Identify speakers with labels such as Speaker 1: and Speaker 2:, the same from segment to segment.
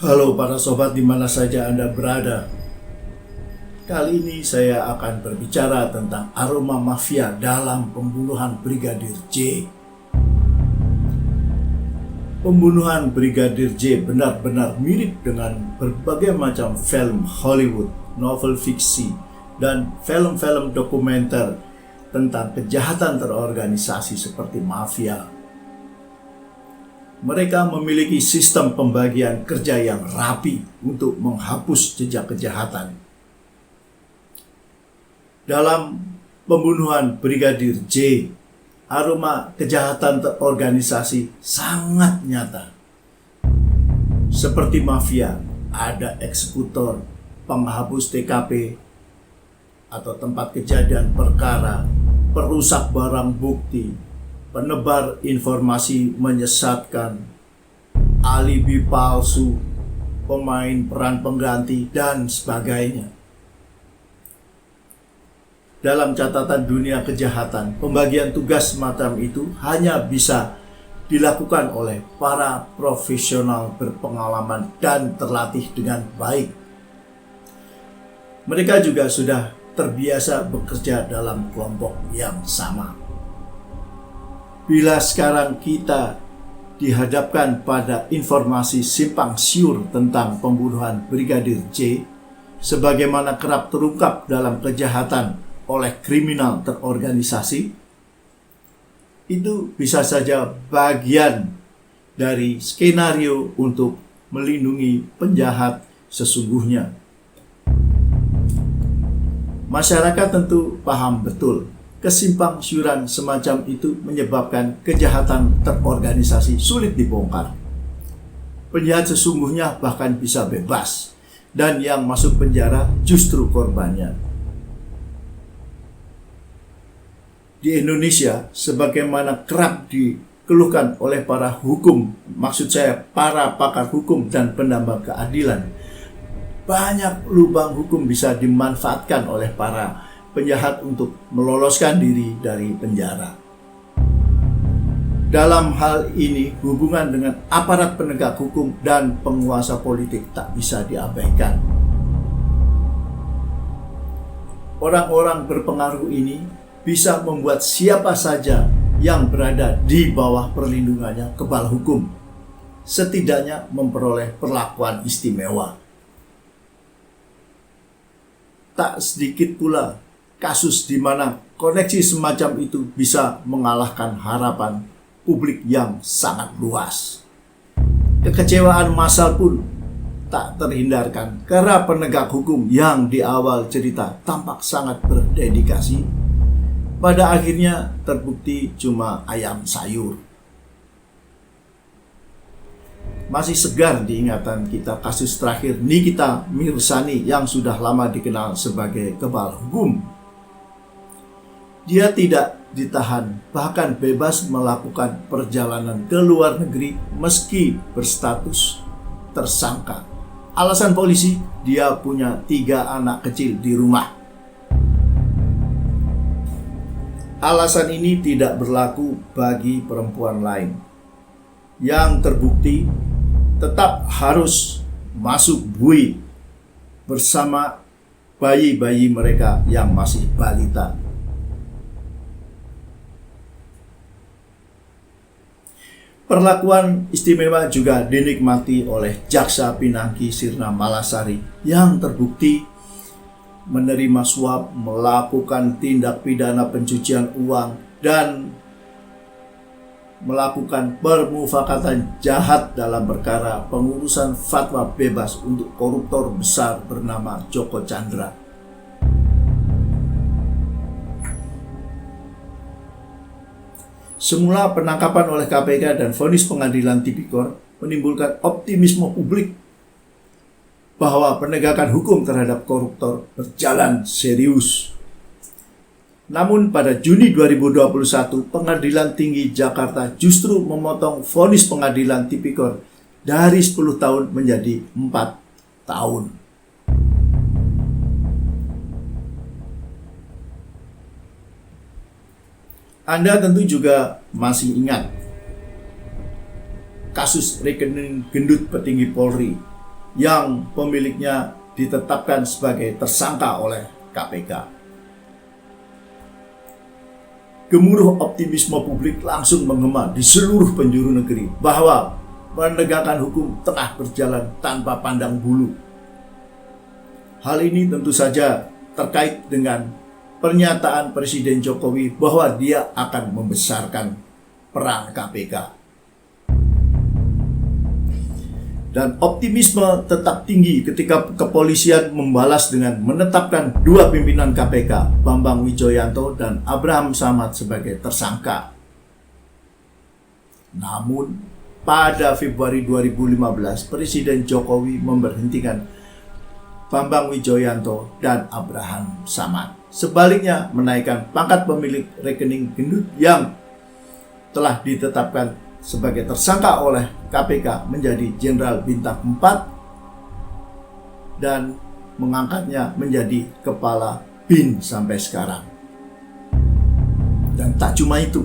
Speaker 1: Halo para sobat di mana saja Anda berada. Kali ini saya akan berbicara tentang aroma mafia dalam pembunuhan Brigadir J. Pembunuhan Brigadir J benar-benar mirip dengan berbagai macam film Hollywood, novel fiksi, dan film-film dokumenter tentang kejahatan terorganisasi seperti mafia. Mereka memiliki sistem pembagian kerja yang rapi untuk menghapus jejak kejahatan. Dalam pembunuhan Brigadir J, aroma kejahatan terorganisasi sangat nyata. Seperti mafia, ada eksekutor, penghapus TKP atau tempat kejadian perkara, perusak barang bukti, penebar informasi menyesatkan, alibi palsu, pemain peran pengganti, dan sebagainya. Dalam catatan dunia kejahatan, pembagian tugas semacam itu hanya bisa dilakukan oleh para profesional berpengalaman dan terlatih dengan baik. Mereka juga sudah terbiasa bekerja dalam kelompok yang sama. Bila sekarang kita dihadapkan pada informasi simpang siur tentang pembunuhan Brigadir J, sebagaimana kerap terungkap dalam kejahatan oleh kriminal terorganisasi, itu bisa saja bagian dari skenario untuk melindungi penjahat sesungguhnya. Masyarakat tentu paham betul kesimpang siuran semacam itu menyebabkan kejahatan terorganisasi sulit dibongkar. Penjahat sesungguhnya bahkan bisa bebas, dan yang masuk penjara justru korbannya. Di Indonesia, sebagaimana kerap dikeluhkan oleh para hukum, maksud saya para pakar hukum dan penambah keadilan, banyak lubang hukum bisa dimanfaatkan oleh para penjahat untuk meloloskan diri dari penjara. Dalam hal ini, hubungan dengan aparat penegak hukum dan penguasa politik tak bisa diabaikan. Orang-orang berpengaruh ini bisa membuat siapa saja yang berada di bawah perlindungannya kebal hukum, setidaknya memperoleh perlakuan istimewa. Tak sedikit pula kasus di mana koneksi semacam itu bisa mengalahkan harapan publik yang sangat luas. Kekecewaan massal pun tak terhindarkan karena penegak hukum yang di awal cerita tampak sangat berdedikasi, pada akhirnya terbukti cuma ayam sayur. Masih segar di ingatan kita kasus terakhir Nikita Mirzani yang sudah lama dikenal sebagai kebal hukum. Dia tidak ditahan, bahkan bebas melakukan perjalanan ke luar negeri meski berstatus tersangka. Alasan polisi, dia punya 3 anak kecil di rumah. Alasan ini tidak berlaku bagi perempuan lain. Yang terbukti tetap harus masuk bui bersama bayi-bayi mereka yang masih balita. Perlakuan istimewa juga dinikmati oleh Jaksa Pinangki Sirna Malasari yang terbukti menerima suap, melakukan tindak pidana pencucian uang, dan melakukan permufakatan jahat dalam perkara pengurusan fatwa bebas untuk koruptor besar bernama Joko Chandra. Semula penangkapan oleh KPK dan vonis pengadilan tipikor menimbulkan optimisme publik bahwa penegakan hukum terhadap koruptor berjalan serius. Namun pada Juni 2021, Pengadilan Tinggi Jakarta justru memotong vonis pengadilan tipikor dari 10 tahun menjadi 4 tahun. Anda tentu juga masih ingat kasus rekening gendut petinggi Polri yang pemiliknya ditetapkan sebagai tersangka oleh KPK. Gemuruh optimisme publik langsung menggema di seluruh penjuru negeri bahwa penegakan hukum tengah berjalan tanpa pandang bulu. Hal ini tentu saja terkait dengan pernyataan Presiden Jokowi bahwa dia akan membesarkan peran KPK. Dan optimisme tetap tinggi ketika kepolisian membalas dengan menetapkan dua pimpinan KPK, Bambang Wijoyanto dan Abraham Samad sebagai tersangka. Namun, pada Februari 2015, Presiden Jokowi memberhentikan Bambang Wijoyanto dan Abraham Samad. Sebaliknya, menaikkan pangkat pemilik rekening gendut yang telah ditetapkan sebagai tersangka oleh KPK menjadi Jenderal Bintang 4 dan mengangkatnya menjadi Kepala BIN sampai sekarang. Dan tak cuma itu,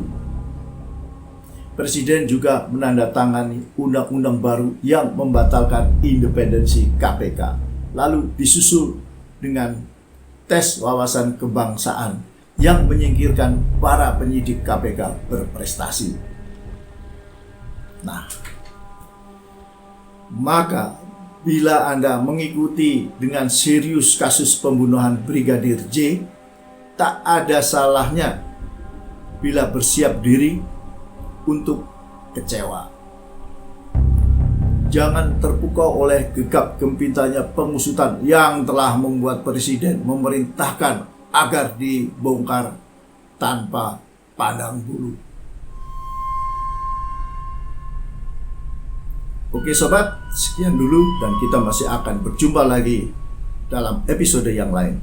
Speaker 1: Presiden juga menandatangani undang-undang baru yang membatalkan independensi KPK, lalu disusul dengan tes wawasan kebangsaan yang menyingkirkan para penyidik KPK berprestasi. Nah, maka bila Anda mengikuti dengan serius kasus pembunuhan Brigadir J, tak ada salahnya bila bersiap diri untuk kecewa. Jangan terpukau oleh gegap gempitanya pengusutan yang telah membuat Presiden memerintahkan agar dibongkar tanpa pandang bulu. Oke sobat, sekian dulu dan kita masih akan berjumpa lagi dalam episode yang lain.